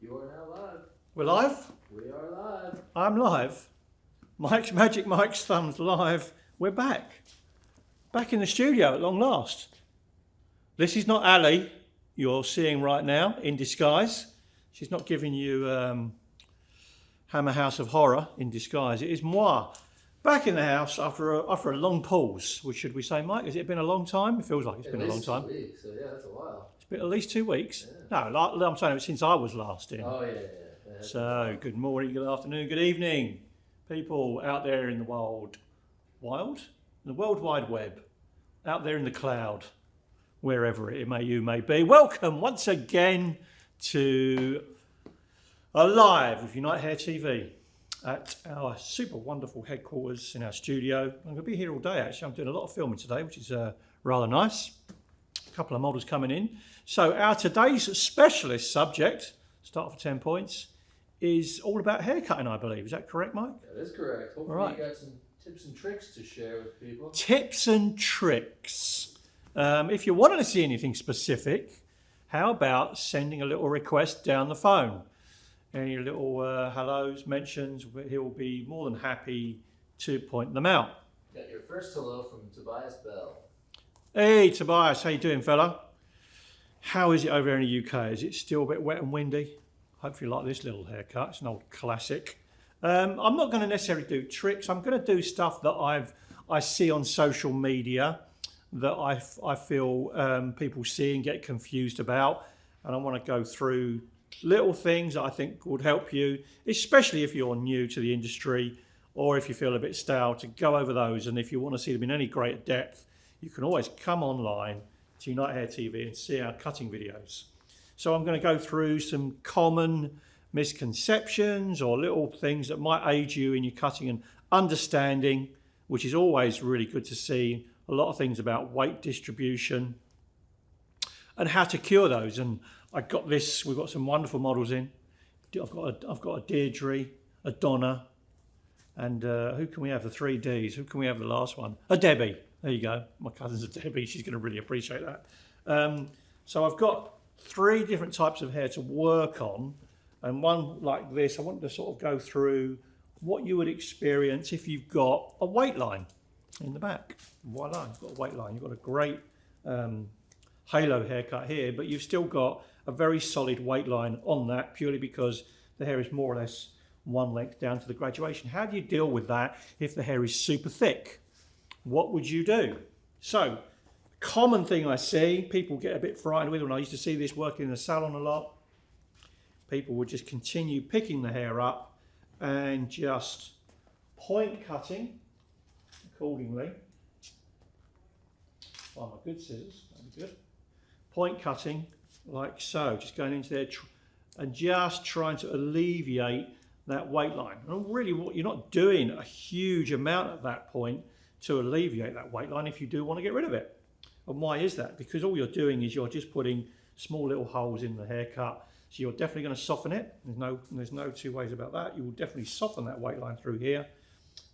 You are now live. We're live? We are live. I'm live. Magic Mike's thumbs live. We're back. Back in the studio at long last. This is not Ali you're seeing right now in disguise. She's not giving you Hammer House of Horror in disguise. It is moi. Back in the house after a long pause. Which should we say, Mike? Has it been a long time? It feels like it's been a long time. 2 weeks, so yeah, that's a while. It's been at least 2 weeks. Yeah. No, I'm saying it since I was last in. Oh, yeah. So, good morning, good afternoon, good evening, people out there in the world. In the World Wide Web, out there in the cloud, wherever you may be. Welcome once again to a live with Unite Hair TV at our super wonderful headquarters in our studio. I'm going to be here all day actually. I'm doing a lot of filming today, which is rather nice. A couple of models coming in. So our today's specialist subject, start for 10 points, is all about haircutting, I believe. Is that correct, Mike? That is correct. Hopefully you got some tips and tricks to share with people. Tips and tricks. If you're wanting to see anything specific, how about sending a little request down the phone? Any little hellos, mentions, he'll be more than happy to point them out. Got your first hello from Tobias Bell. Hey Tobias, how you doing, fella? How is it over here in the UK? Is it still a bit wet and windy? Hope you like this little haircut. It's an old classic. I'm not going to necessarily do tricks. I'm going to do stuff that I see on social media that I feel people see and get confused about, and I want to go through little things that I think would help you, especially if you're new to the industry or if you feel a bit stale, to go over those. And if you want to see them in any greater depth, you can always come online to Unite Hair TV and see our cutting videos. So I'm going to go through some common misconceptions or little things that might aid you in your cutting and understanding, which is always really good to see. A lot of things about weight distribution and how to cure those. And we've got some wonderful models in. I've got a Deirdre, a Donna, and who can we have? The 3 Ds. Who can we have the last one? A Debbie. There you go. My cousin's a Debbie. She's going to really appreciate that. So I've got 3 different types of hair to work on, and one like this. I want to sort of go through what you would experience if you've got a weight line in the back. Voila, you've got a weight line. You've got a great halo haircut here, but you've still got a very solid weight line on that, purely because the hair is more or less one length down to the graduation. How do you deal with that if the hair is super thick? What would you do? So, common thing I see, people get a bit frightened with when I used to see this working in the salon a lot. People would just continue picking the hair up and just point cutting accordingly. Find my good scissors, that'd be good. Point cutting like so, just going into there and just trying to alleviate that weight line. And really, what you're not doing a huge amount at that point to alleviate that weight line if you do want to get rid of it. And why is that? Because all you're doing is you're just putting small little holes in the haircut. So you're definitely going to soften it. There's no two ways about that. You will definitely soften that weight line through here,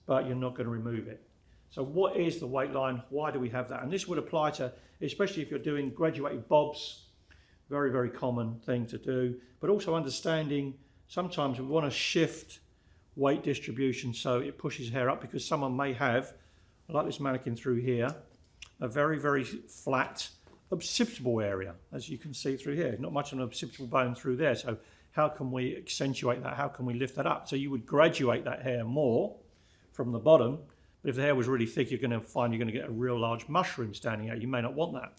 but you're not going to remove it. So what is the weight line? Why do we have that? And this would apply to, especially if you're doing graduated bobs, very, very common thing to do, but also understanding sometimes we want to shift weight distribution so it pushes hair up, because someone may have, like this mannequin through here, a very, very flat occipital area, as you can see through here. Not much of an occipital bone through there. So how can we accentuate that? How can we lift that up? So you would graduate that hair more from the bottom, but if the hair was really thick, you're going to find you're going to get a real large mushroom standing out. You may not want that.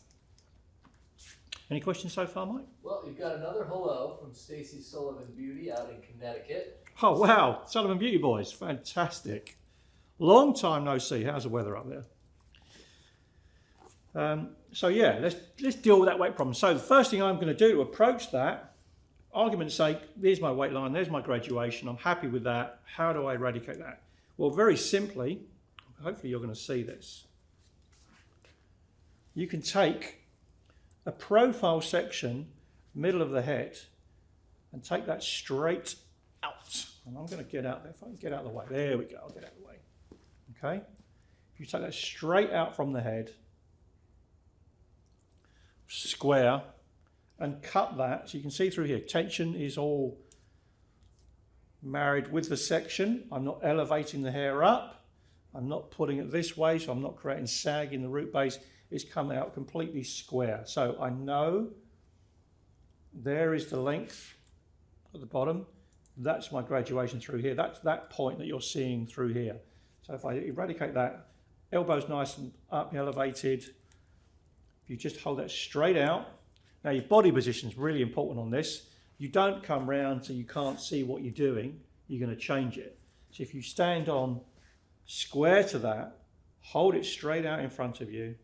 Any questions so far, Mike? Well, you've got another hello from Stacy Sullivan Beauty out in Connecticut. Oh, wow. Sullivan Beauty Boys. Fantastic. Long time no see. How's the weather up there? So yeah, let's deal with that weight problem. So the first thing I'm going to do to approach that, argument's sake, there's my weight line, there's my graduation, I'm happy with that. How do I eradicate that? Well, very simply, hopefully you're going to see this. You can take a profile section, middle of the head, and take that straight out. And I'm going to get out there. If I can get out of the way. There we go. I'll get out of the way. Okay? If you take that straight out from the head, square, and cut that. So you can see through here, tension is all married with the section. I'm not elevating the hair up. I'm not putting it this way, so I'm not creating sag in the root base. It's come out completely square. So I know there is the length at the bottom. That's my graduation through here. That's that point that you're seeing through here. So if I eradicate that, elbow's nice and up, elevated. If you just hold that straight out. Now your body position is really important on this. You don't come round so you can't see what you're doing. You're going to change it. So if you stand on square to that, hold it straight out in front of you,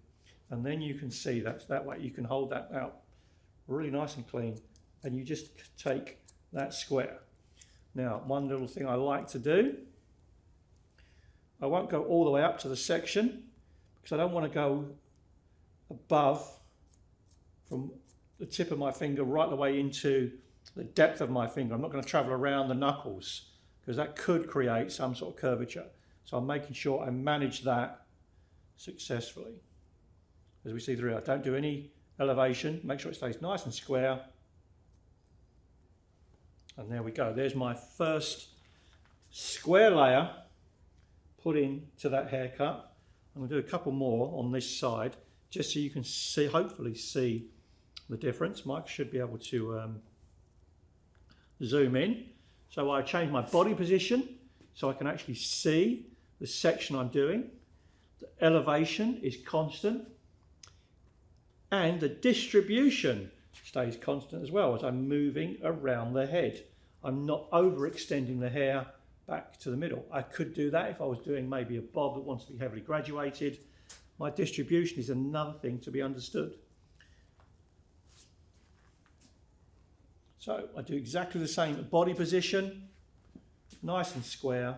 and then you can see that way. You can hold that out really nice and clean, and you just take that square. Now, one little thing I like to do, I won't go all the way up to the section because I don't want to go above from the tip of my finger right the way into the depth of my finger. I'm not going to travel around the knuckles because that could create some sort of curvature. So I'm making sure I manage that successfully. As we see through here, don't do any elevation, make sure it stays nice and square. And there we go, there's my first square layer put into that haircut. I'm going to do a couple more on this side just so you can see, hopefully see the difference. Mike should be able to zoom in. So I change my body position so I can actually see the section I'm doing. The elevation is constant and the distribution stays constant as well as I'm moving around the head. I'm not overextending the hair back to the middle. I could do that if I was doing maybe a bob that wants to be heavily graduated. My distribution is another thing to be understood. So I do exactly the same body position, nice and square.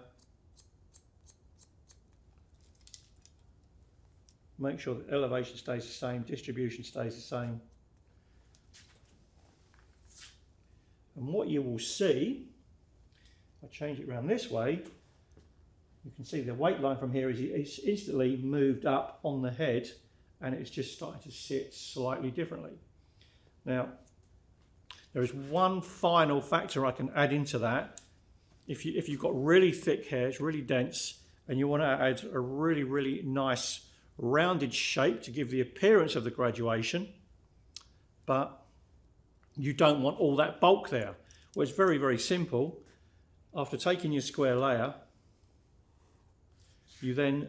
Make sure that elevation stays the same, distribution stays the same. And what you will see, if I change it around this way, you can see the weight line from here is it's instantly moved up on the head and it's just starting to sit slightly differently. Now, there is one final factor I can add into that. If you've got really thick hair, it's really dense, and you want to add a really, really nice rounded shape to give the appearance of the graduation, but you don't want all that bulk there. Well, it's very, very simple. After taking your square layer, you then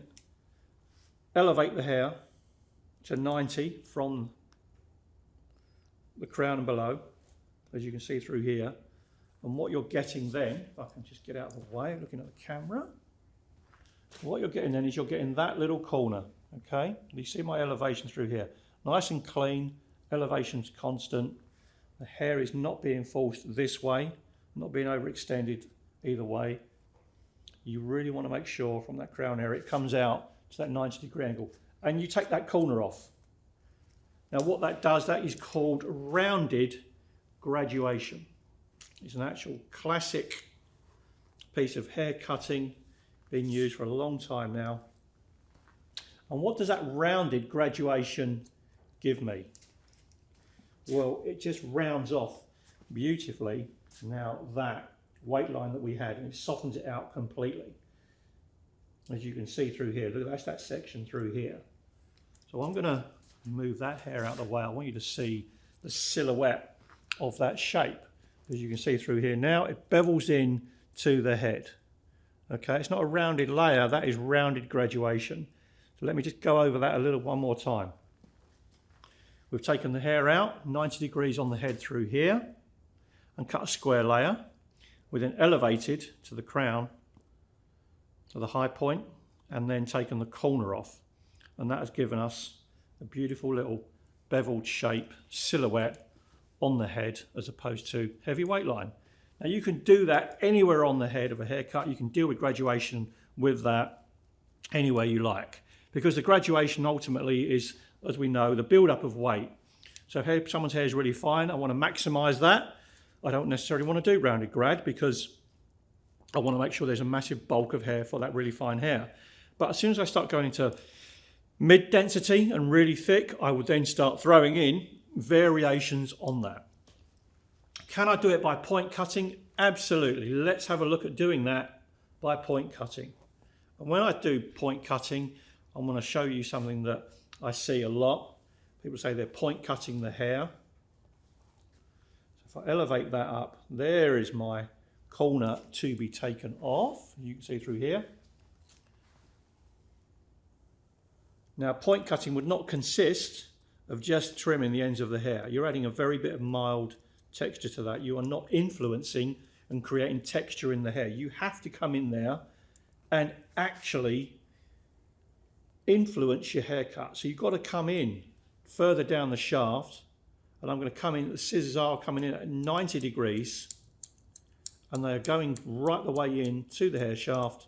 elevate the hair to 90 from the crown and below, as you can see through here. And what you're getting then, if I can just get out of the way, looking at the camera, what you're getting then is you're getting that little corner, okay? You see my elevation through here. Nice and clean, elevation's constant. The hair is not being forced this way, not being overextended either way. You really want to make sure from that crown area it comes out to that 90-degree angle. And you take that corner off. Now what that does, that is called rounded graduation. It's an actual classic piece of hair cutting being used for a long time now. And what does that rounded graduation give me? Well, it just rounds off beautifully now that weight line that we had, and it softens it out completely. As you can see through here, look, that's that section through here. So I'm going to move that hair out of the way. I want you to see the silhouette of that shape. As you can see through here now, it bevels in to the head. Okay, it's not a rounded layer, that is rounded graduation. So let me just go over that one more time. We've taken the hair out, 90 degrees on the head through here, and cut a square layer. We then elevated to the crown, to the high point, and then taken the corner off. And that has given us a beautiful little beveled shape, silhouette on the head as opposed to heavy weight line. Now you can do that anywhere on the head of a haircut. You can deal with graduation with that anywhere you like, because the graduation ultimately is, as we know, the build-up of weight. So if someone's hair is really fine, I want to maximize that. I don't necessarily want to do rounded grad because I want to make sure there's a massive bulk of hair for that really fine hair. But as soon as I start going into mid-density and really thick, I would then start throwing in variations on that. Can I do it by point cutting? Absolutely. Let's have a look at doing that by point cutting. And when I do point cutting, I'm going to show you something that I see a lot. People say they're point cutting the hair. So if I elevate that up, there is my corner to be taken off. You can see through here. Now, point cutting would not consist of just trimming the ends of the hair. You're adding a very bit of mild texture to that. You are not influencing and creating texture in the hair. You have to come in there and actually influence your haircut. So you've got to come in further down the shaft, and I'm going to come in, the scissors are coming in at 90 degrees, and they're going right the way in to the hair shaft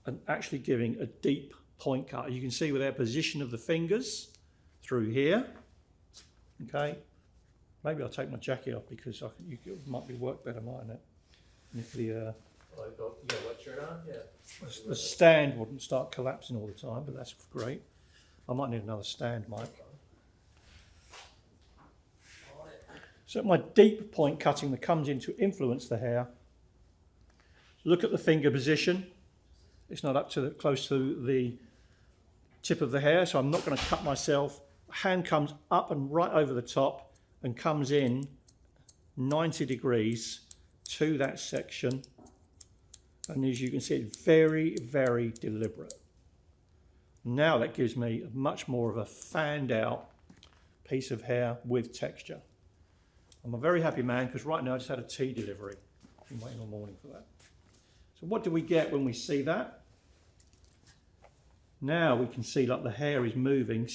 and actually giving a deep point cut. You can see with their position of the fingers through here. Okay, maybe I'll take my jacket off because it might be work better, mightn't it? If the you got a wet shirt on? Yeah. the stand wouldn't start collapsing all the time, but that's great. I might need another stand, Mike. So my deep point cutting that comes in to influence the hair. Look at the finger position. It's not up to close to the tip of the hair, so I'm not going to cut myself. Hand comes up and right over the top and comes in 90 degrees to that section. And as you can see, it's very, very deliberate. Now that gives me much more of a fanned out piece of hair with texture. I'm a very happy man because right now I just had a tea delivery. I've been waiting all morning for that. So what do we get when we see that? Now we can see like the hair is moving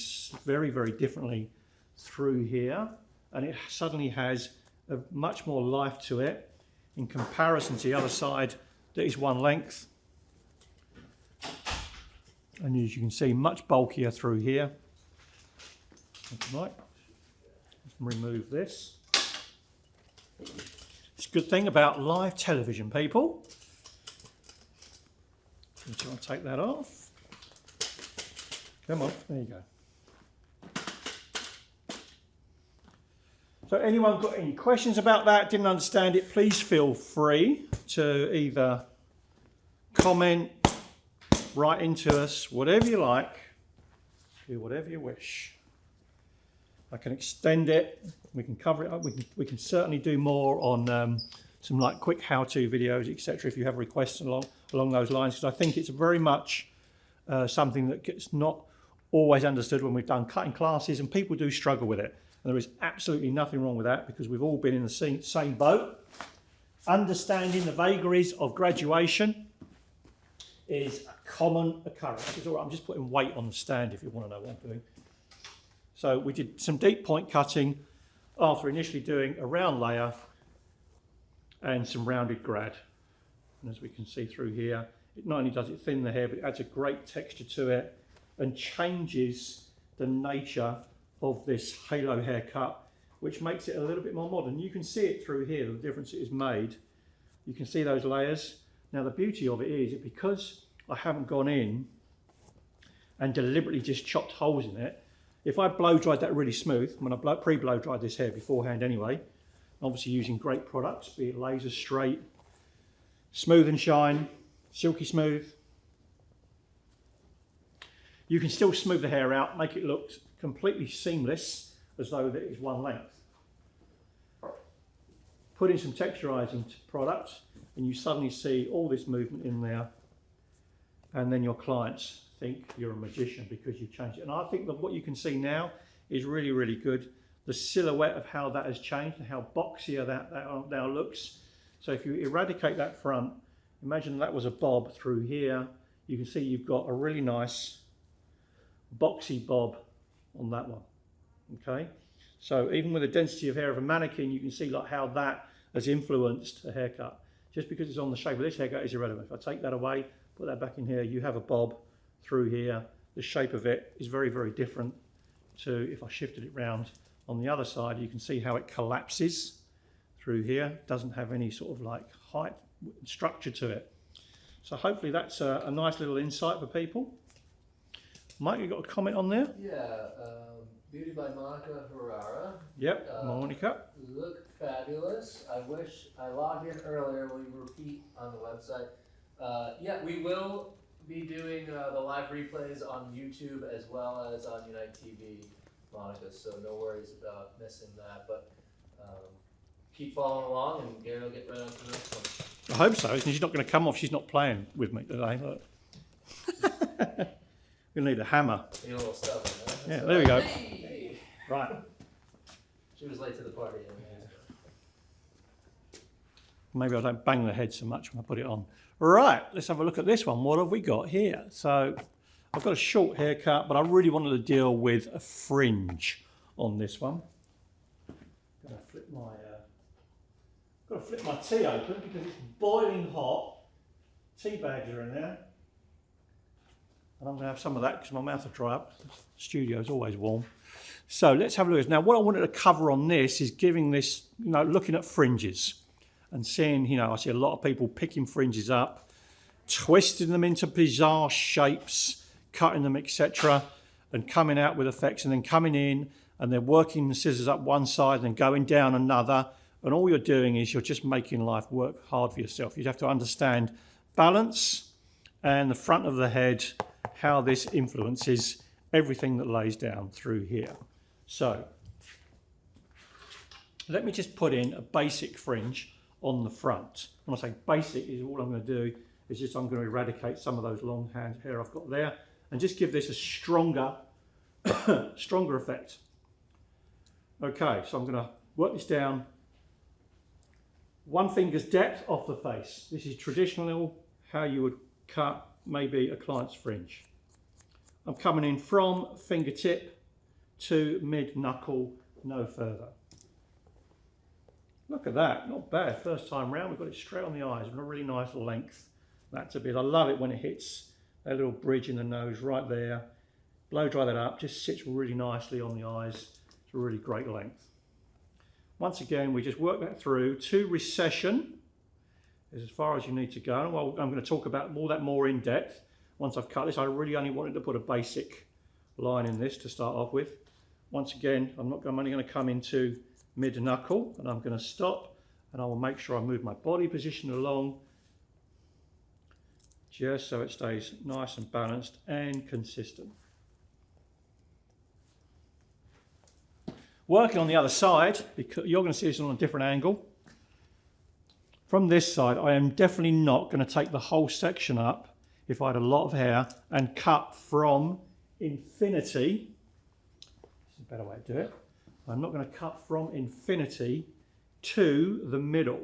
very, very differently through here, and it suddenly has a much more life to it in comparison to the other side that is one length. And as you can see, much bulkier through here. Right. Let's remove this. It's a good thing about live television, people. I'm just going to take that off. Come on, there you go. So anyone got any questions about that, didn't understand it, please feel free to either comment, write into us, whatever you like, do whatever you wish. I can extend it, we can cover it up, we can certainly do more on some like quick how-to videos, etc. if you have requests along those lines, because I think it's very much something that gets not always understood when we've done cutting classes, and people do struggle with it. And there is absolutely nothing wrong with that because we've all been in the same boat. Understanding the vagaries of graduation is a common occurrence. It's all right, I'm just putting weight on the stand if you want to know what I'm doing. So we did some deep point cutting after initially doing a round layer and some rounded grad. And as we can see through here, it not only does it thin the hair, but it adds a great texture to it and changes the nature of this halo haircut, which makes it a little bit more modern. You can see it through here, the difference it is made. You can see those layers. Now the beauty of it is that because I haven't gone in and deliberately just chopped holes in it, if I blow dried that really smooth, I'm going to pre-blow dried this hair beforehand anyway, obviously using great products, be it laser straight, smooth and shine, silky smooth. You can still smooth the hair out, make it look completely seamless as though it is one length. Put in some texturizing products and you suddenly see all this movement in there, and then your clients think you're a magician because you've changed it. And I think that what you can see now is really, really good. The silhouette of how that has changed and how boxier that now looks. So if you eradicate that front, imagine that was a bob through here. You can see you've got a really nice boxy bob on that one. Okay, so even with the density of hair of a mannequin, you can see like how that has influenced a haircut. Just because it's on the shape of this haircut is irrelevant. If I take that away, put that back in here, you have a bob through here. The shape of it is very, very different to if I shifted it round on the other side. You can see how it collapses through here. Doesn't have any sort of like height structure to it. So hopefully that's a nice little insight for people. Mike, you got a comment on there? Yeah, Beauty by Monica Herrera. Yep, Monica. Look fabulous. I wish I logged in earlier. Will you repeat on the website? Yeah, we will be doing the live replays on YouTube as well as on Unite TV, Monica, so no worries about missing that. But keep following along, and Gary will get right on to the next one. I hope so. She's not going to come off. She's not playing with me today. Look. We'll need a hammer. Need a little stuff, huh? Yeah, there we go. Hey. Right. She was late to the party. Maybe I don't bang the head so much when I put it on. Right, let's have a look at this one. What have we got here? So I've got a short haircut, but I really wanted to deal with a fringe on this one. I'm going to flip my tea open because it's boiling hot. Tea bags are in there. And I'm going to have some of that because my mouth will dry up. The studio's always warm. So let's have a look. Now, what I wanted to cover on this is giving this, looking at fringes and seeing, I see a lot of people picking fringes up, twisting them into bizarre shapes, cutting them, etc., and coming out with effects, and then coming in and they're working the scissors up one side and then going down another. And all you're doing is you're just making life work hard for yourself. You have to understand balance and the front of the head, how this influences everything that lays down through here. So let me just put in a basic fringe on the front. When I say basic, is all I'm going to do is just I'm going to eradicate some of those long hair I've got there and just give this a stronger stronger effect. Okay, so I'm going to work this down 1 finger's depth off the face. This is traditional how you would cut maybe a client's fringe. I'm coming in from fingertip to mid knuckle, no further. Look at that, not bad. First time round, we've got it straight on the eyes with a really nice length. That's a bit, I love it when it hits a little bridge in the nose right there. Blow dry that up, just sits really nicely on the eyes. It's a really great length. Once again, we just work that through to recession, is as far as you need to go. Well, I'm going to talk about all that more in depth once I've cut this. I really only wanted to put a basic line in this to start off with. Once again, I'm only going to come into mid knuckle and I'm going to stop, and I will make sure I move my body position along just so it stays nice and balanced and consistent. Working on the other side, because you're going to see this on a different angle. From this side, I am definitely not going to take the whole section up if I had a lot of hair and cut from infinity. This is a better way to do it. I'm not going to cut from infinity to the middle,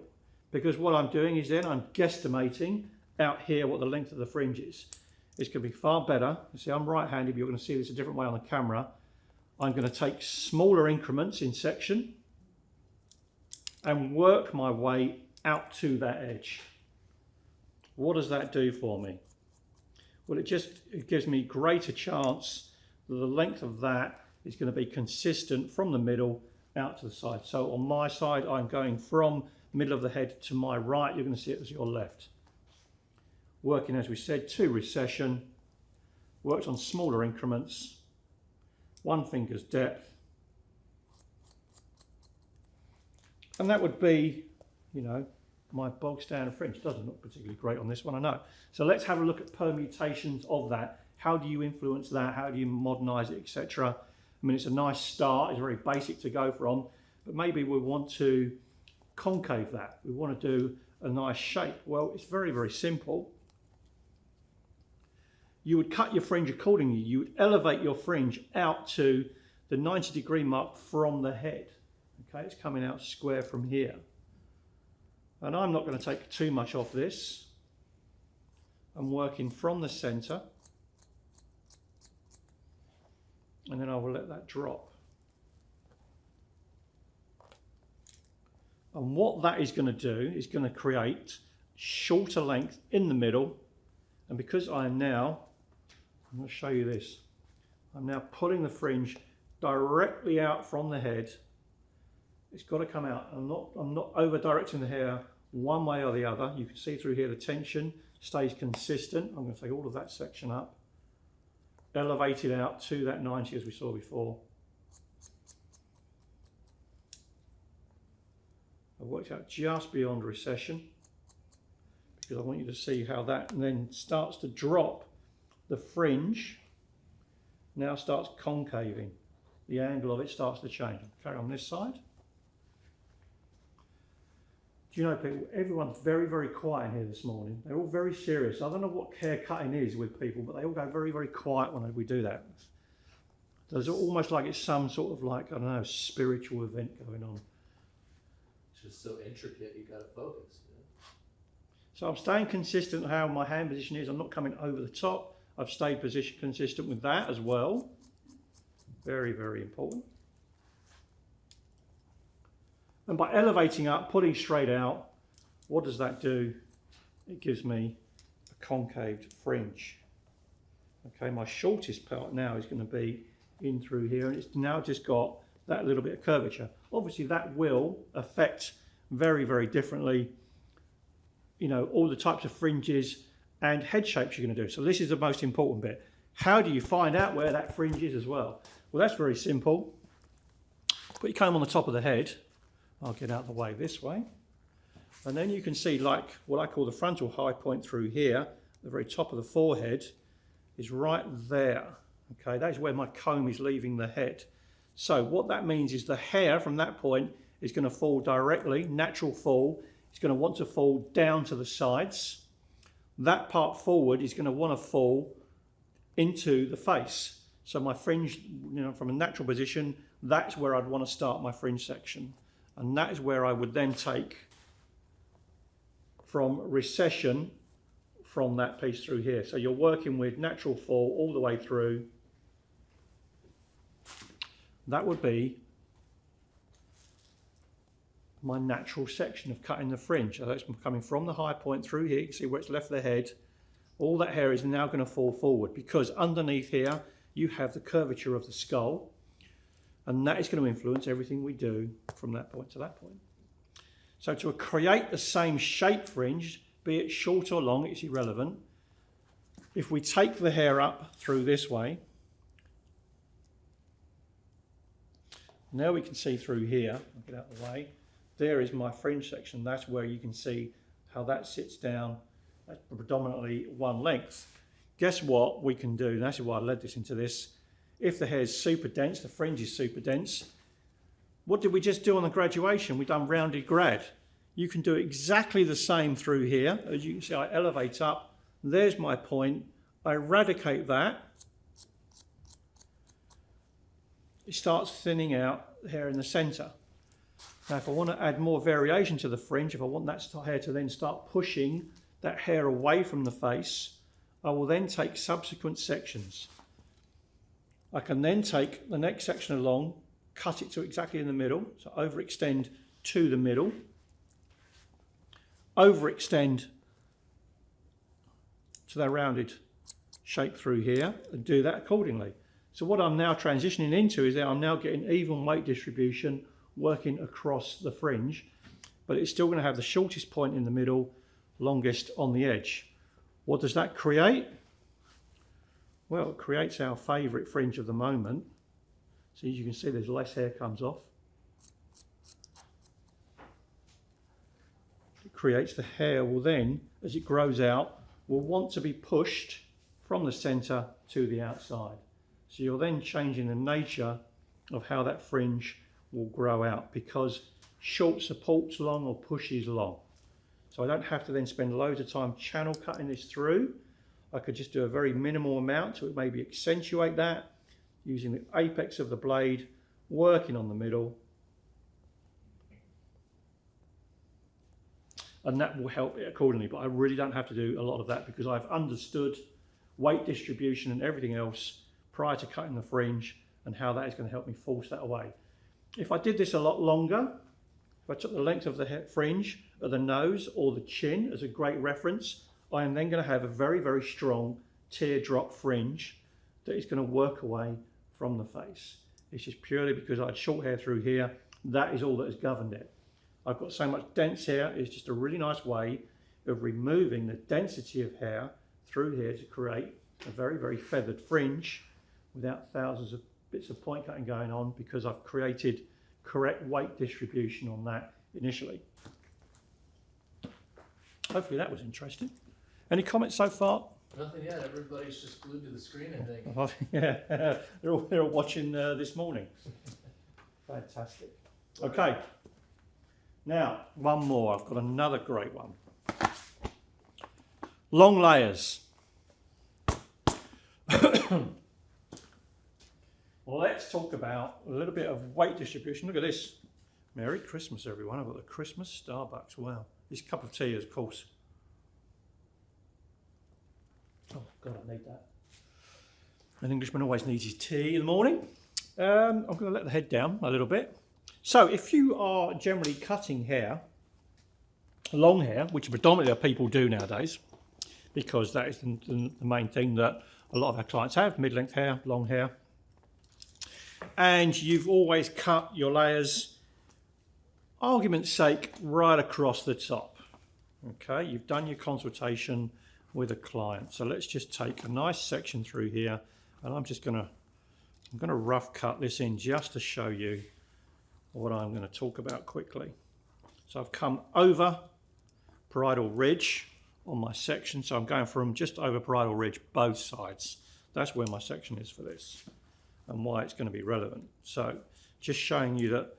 because what I'm doing is then I'm guesstimating out here what the length of the fringe is. It's going to be far better. You see, I'm right-handed, but you're going to see this a different way on the camera. I'm going to take smaller increments in section and work my way out to that edge. What does that do for me? Well, it gives me greater chance that the length of that is going to be consistent from the middle out to the side. So on my side, I'm going from middle of the head to my right. You're going to see it as your left. Working, as we said, to recession. Worked on smaller increments. 1 finger's depth. And that would be, my bog standard fringe. Doesn't look particularly great on this one, I know. So let's have a look at permutations of that. How do you influence that? How do you modernize it, etc.? I mean, it's a nice start. It's very basic to go from, but maybe we want to concave that. We want to do a nice shape. Well, it's very, very simple. You would cut your fringe accordingly. You would elevate your fringe out to the 90-degree mark from the head. Okay, it's coming out square from here. And I'm not going to take too much off this. I'm working from the center. And then I will let that drop. And what that is going to do is going to create shorter length in the middle. And because I am now, I'm going to show you this. I'm now pulling the fringe directly out from the head. It's got to come out. I'm not over directing the hair one way or the other. You can see through here the tension stays consistent. I'm going to take all of that section up, elevate it out to that 90 as we saw before. I've worked out just beyond recession, because I want you to see how that then starts to drop. The fringe now starts concaving. The angle of it starts to change. Carry on this side. Do you know, people, everyone's very, very quiet in here this morning. They're all very serious. I don't know what hair cutting is with people, but they all go very, very quiet when we do that. It's almost like it's some sort of like, I don't know, spiritual event going on. It's just so intricate, you gotta focus. So I'm staying consistent with how my hand position is. I'm not coming over the top. I've stayed position consistent with that as well. Very, very important. And by elevating up, putting straight out, what does that do? It gives me a concaved fringe. Okay, my shortest part now is going to be in through here, and it's now just got that little bit of curvature. Obviously that will affect very, very differently, you know, all the types of fringes and head shapes you're going to do. So this is the most important bit. How do you find out where that fringe is as well? Well, that's very simple. Put your comb on the top of the head. I'll get out of the way this way. And then you can see, like what I call the frontal high point through here, the very top of the forehead is right there. Okay, that's where my comb is leaving the head. So what that means is the hair from that point is going to fall directly, natural fall. It's going to want to fall down to the sides. That part forward is going to want to fall into the face. So my fringe, you know, from a natural position, that's where I'd want to start my fringe section. And that is where I would then take from recession from that piece through here. So you're working with natural fall all the way through. That would be my natural section of cutting the fringe. So it's coming from the high point through here. You can see where it's left the head. All that hair is now going to fall forward because underneath here you have the curvature of the skull, and that is going to influence everything we do from that point to that point. So to create the same shape fringe, be it short or long, it's irrelevant. If we take the hair up through this way, now we can see through here, I'll get out of the way, there is my fringe section. That's where you can see how that sits down. That's predominantly one length. Guess what we can do? And that's why I led this into this. If the hair is super dense, the fringe is super dense, what did we just do on the graduation? We've done rounded grad. You can do exactly the same through here. As you can see, I elevate up. There's my point. I eradicate that. It starts thinning out the hair in the center. Now, if I want to add more variation to the fringe, if I want that hair to then start pushing that hair away from the face, I will then take subsequent sections. I can then take the next section along, cut it to exactly in the middle, so overextend to the middle, overextend to that rounded shape through here, and do that accordingly. So what I'm now transitioning into is that I'm now getting even weight distribution working across the fringe, but it's still going to have the shortest point in the middle, longest on the edge. What does that create? Well, it creates our favourite fringe of the moment. So as you can see, there's less hair comes off. It creates the hair will then, as it grows out, will want to be pushed from the centre to the outside. So you're then changing the nature of how that fringe will grow out, because short supports long or pushes long. So I don't have to then spend loads of time channel cutting this through. I could just do a very minimal amount to maybe accentuate that, using the apex of the blade, working on the middle. And that will help it accordingly, but I really don't have to do a lot of that because I've understood weight distribution and everything else prior to cutting the fringe and how that is going to help me force that away. If I did this a lot longer, if I took the length of the fringe of the nose or the chin as a great reference, I am then going to have a very, very strong teardrop fringe that is going to work away from the face. It's just purely because I had short hair through here. That is all that has governed it. I've got so much dense hair. It's just a really nice way of removing the density of hair through here to create a very, very feathered fringe without thousands of bits of point cutting going on, because I've created correct weight distribution on that initially. Hopefully that was interesting. Any comments so far? Nothing yet. Everybody's just glued to the screen, I think. Yeah, they're all watching this morning. Fantastic. Okay. Now, one more. I've got another great one. Long layers. Let's talk about a little bit of weight distribution. Look at this. Merry Christmas, everyone. I've got the Christmas Starbucks. Wow. This cup of tea, of course. Oh, God, I need that. An Englishman always needs his tea in the morning. I'm going to let the head down a little bit. So if you are generally cutting hair, long hair, which predominantly people do nowadays, because that is the main thing that a lot of our clients have, mid-length hair, long hair, and you've always cut your layers, argument's sake, right across the top. Okay, you've done your consultation with a client. So let's just take a nice section through here, and I'm going to rough cut this in just to show you what I'm going to talk about quickly. So I've come over parietal ridge on my section, so I'm going from just over parietal ridge both sides. That's where my section is for this and why it's going to be relevant. So just showing you that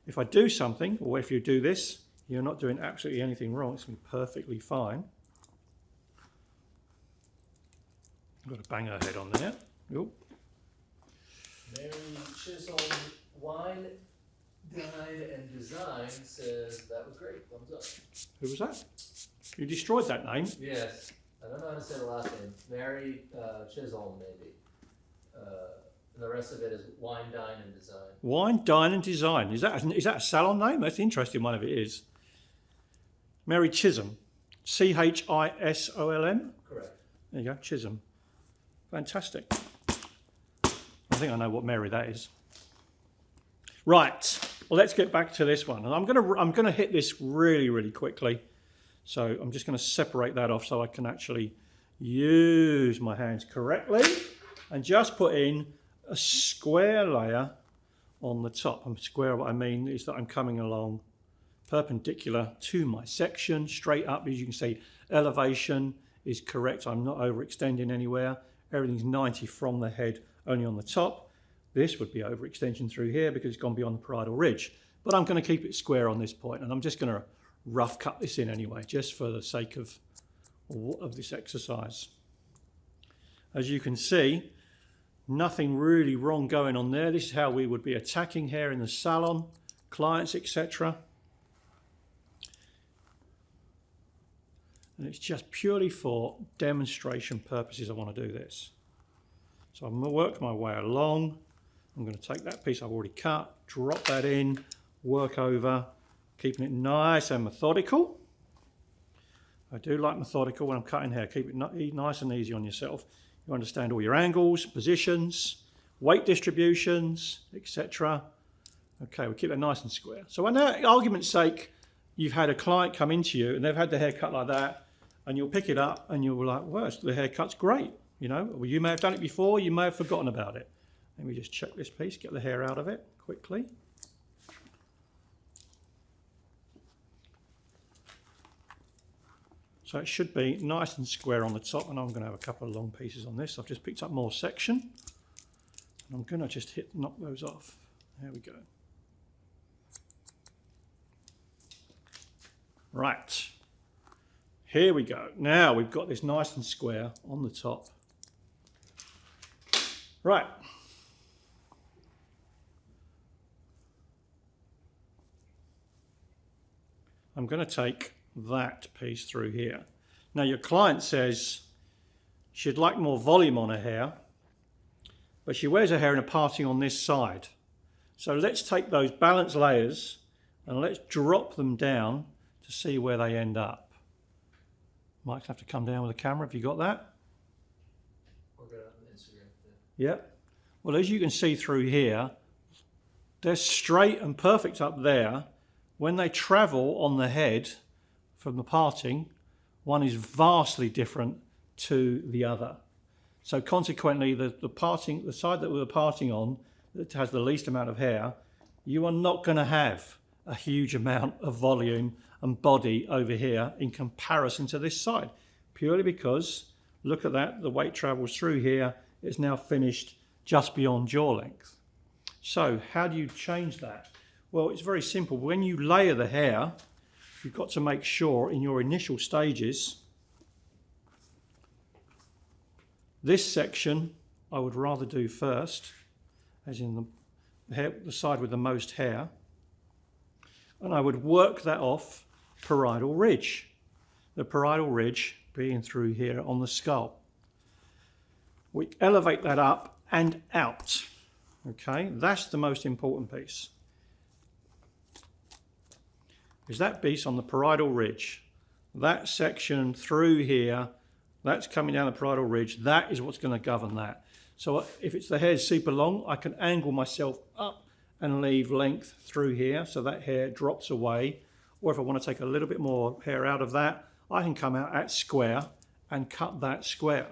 if I do something, or if you do this, you're not doing absolutely anything wrong. It's going to be perfectly fine. I've got a banger head on there. Oop. Mary Chisholm, Wine, Dine, and Design says that was great. Thumbs up. Who was that? You destroyed that name. Yes. I don't know how to say the last name. Mary Chisholm, maybe. And the rest of it is Wine, Dine, and Design. Wine, Dine, and Design. Is that a salon name? That's an interesting one if it is. Mary Chisholm. Chisholm? Correct. There you go, Chisholm. Fantastic. I think I know what Mary that is. Right. Well, let's get back to this one. And I'm gonna hit this really, really quickly. So I'm just going to separate that off so I can actually use my hands correctly and just put in a square layer on the top. And square, what I mean is that I'm coming along perpendicular to my section, straight up. As you can see, elevation is correct. I'm not overextending anywhere. Everything's 90 from the head, only on the top. This would be overextension through here because it's gone beyond the parietal ridge. But I'm going to keep it square on this point, and I'm just going to rough cut this in anyway, just for the sake of this exercise. As you can see, nothing really wrong going on there. This is how we would be attacking hair in the salon, clients, etc. And it's just purely for demonstration purposes I want to do this. So I'm going to work my way along. I'm going to take that piece I've already cut, drop that in, work over, keeping it nice and methodical. I do like methodical when I'm cutting hair. Keep it nice and easy on yourself. You understand all your angles, positions, weight distributions, etc. Okay, we'll keep that nice and square. So when, argument's sake, you've had a client come into you and they've had the hair cut like that, and you'll pick it up and you'll be like, well, the haircut's great. You know, well, you may have done it before, you may have forgotten about it. Let me just check this piece, get the hair out of it quickly. So it should be nice and square on the top, and I'm going to have a couple of long pieces on this. I've just picked up more section, and I'm going to just knock those off. There we go. Right, here we go. Now we've got this nice and square on the top. Right. I'm going to take that piece through here. Now your client says she'd like more volume on her hair, but she wears her hair in a parting on this side. So let's take those balanced layers and let's drop them down to see where they end up. Mike's have to come down with the camera. Have you got that? We're good on Instagram. Yeah. Well, as you can see through here, they're straight and perfect up there. When they travel on the head from the parting, one is vastly different to the other. So consequently, the side that we're parting on, that has the least amount of hair, you are not going to have a huge amount of volume and body over here in comparison to this side, purely because, look at that, the weight travels through here, it's now finished just beyond jaw length. So how do you change that? Well, it's very simple. When you layer the hair, you've got to make sure in your initial stages, this section I would rather do first, as in the side with the most hair, and I would work that off parietal ridge. The parietal ridge being through here on the skull. We elevate that up and out. Okay, that's the most important piece. Is that piece on the parietal ridge. That section through here, that's coming down the parietal ridge, that is what's going to govern that. So if it's the hair's super long, I can angle myself up and leave length through here so that hair drops away. Or if I want to take a little bit more hair out of that, I can come out at square and cut that square.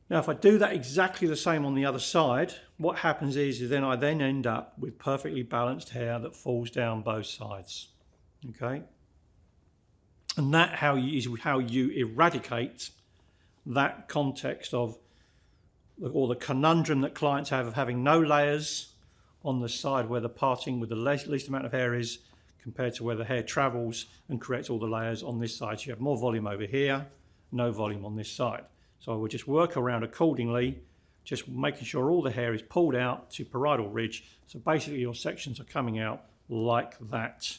Now if I do that exactly the same on the other side, what happens is then I then end up with perfectly balanced hair that falls down both sides. Okay? And that is how you eradicate that context of, or the conundrum that clients have of having no layers on the side where the parting with the least amount of hair is compared to where the hair travels and creates all the layers on this side. So you have more volume over here, no volume on this side. So I would just work around accordingly, just making sure all the hair is pulled out to parietal ridge. So basically your sections are coming out like that.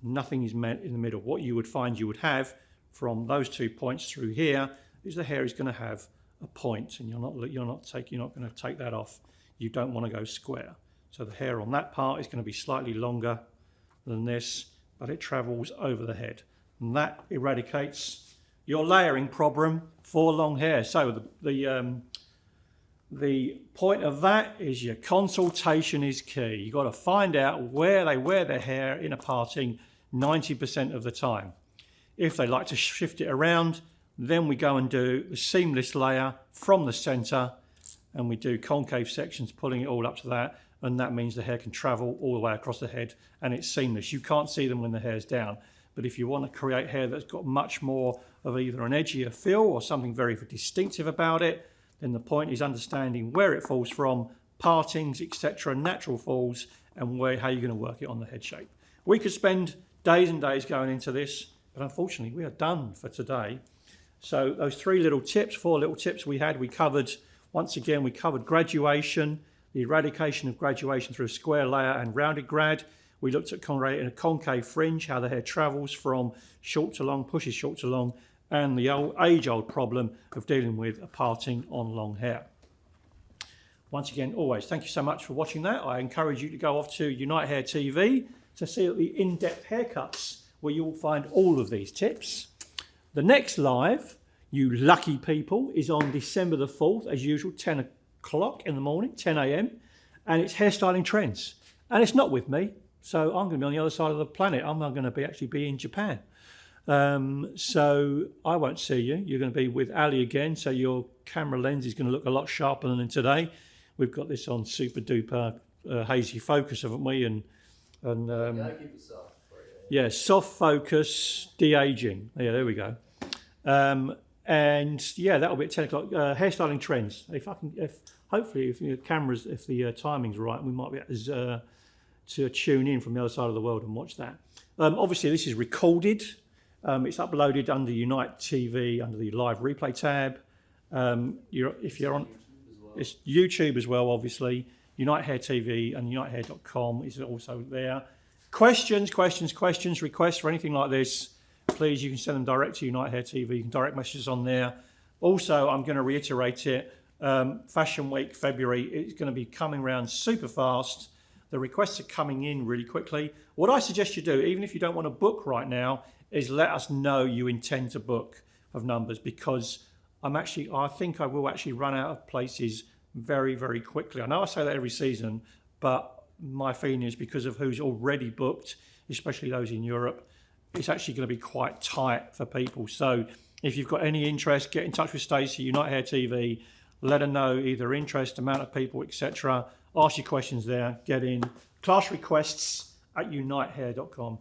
Nothing is met in the middle. What you would find you would have from those 2 points through here is the hair is going to have a point, and you're not going to take that off. You don't want to go square. So the hair on that part is going to be slightly longer than this, but it travels over the head. And that eradicates your layering problem for long hair. So the point of that is your consultation is key. You've got to find out where they wear their hair in a parting 90% of the time. If they like to shift it around, then we go and do the seamless layer from the center, and we do concave sections, pulling it all up to that, and that means the hair can travel all the way across the head and it's seamless. You can't see them when the hair's down. But if you want to create hair that's got much more of either an edgier feel or something very distinctive about it, then the point is understanding where it falls from, partings, etc., natural falls, and how you're going to work it on the head shape. We could spend days and days going into this, but unfortunately we are done for today. So those 4 little tips we covered, once again, we covered graduation, the eradication of graduation through a square layer and rounded grad. We looked at creating a concave fringe, how the hair travels from short to long, pushes short to long, and the age-old problem of dealing with a parting on long hair. Once again, always, thank you so much for watching that. I encourage you to go off to Unite Hair TV to see the in-depth haircuts where you will find all of these tips. The next live, you lucky people, is on December the 4th, as usual, 10 o'clock in the morning, 10 a.m. And it's hairstyling trends. And it's not with me. So I'm going to be on the other side of the planet. I'm going to actually be in Japan. So I won't see you. You're going to be with Ali again. So your camera lens is going to look a lot sharper than today. We've got this on super duper hazy focus, haven't we? And gotta keep it soft for you. Yeah, soft focus, de-aging. Yeah, there we go. And yeah, that'll be at 10 o'clock. Hairstyling trends. Hopefully, if the timing's right, we might be able to tune in from the other side of the world and watch that. Obviously, this is recorded. It's uploaded under Unite TV, under the live replay tab. If you're on, it's YouTube as well, obviously. Unite Hair TV and unitehair.com is also there. Questions, requests for anything like this, please, you can send them direct to Unite Hair TV. You can direct messages on there. Also, I'm going to reiterate it. Fashion Week, February, it's going to be coming around super fast. The requests are coming in really quickly. What I suggest you do, even if you don't want to book right now, is let us know you intend to book of numbers, because I think I will actually run out of places very, very quickly. I know I say that every season, but my feeling is because of who's already booked, especially those in Europe, it's actually going to be quite tight for people. So if you've got any interest, get in touch with Stacey, Unite Hair TV, let her know either interest, amount of people, etc. Ask your questions there, get in, class requests at unitehair.com.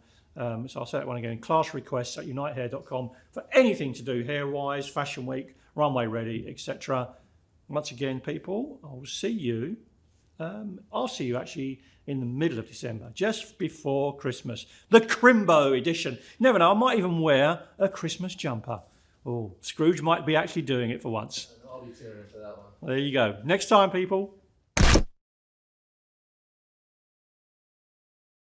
So I'll say that one again, class requests at unitehair.com for anything to do hair-wise, fashion week, runway ready, etc. Once again, people, I'll see you actually in the middle of December, just before Christmas. The Crimbo edition. You never know, I might even wear a Christmas jumper. Oh, Scrooge might be actually doing it for once. I'll be tuning in for that one. There you go. Next time, people.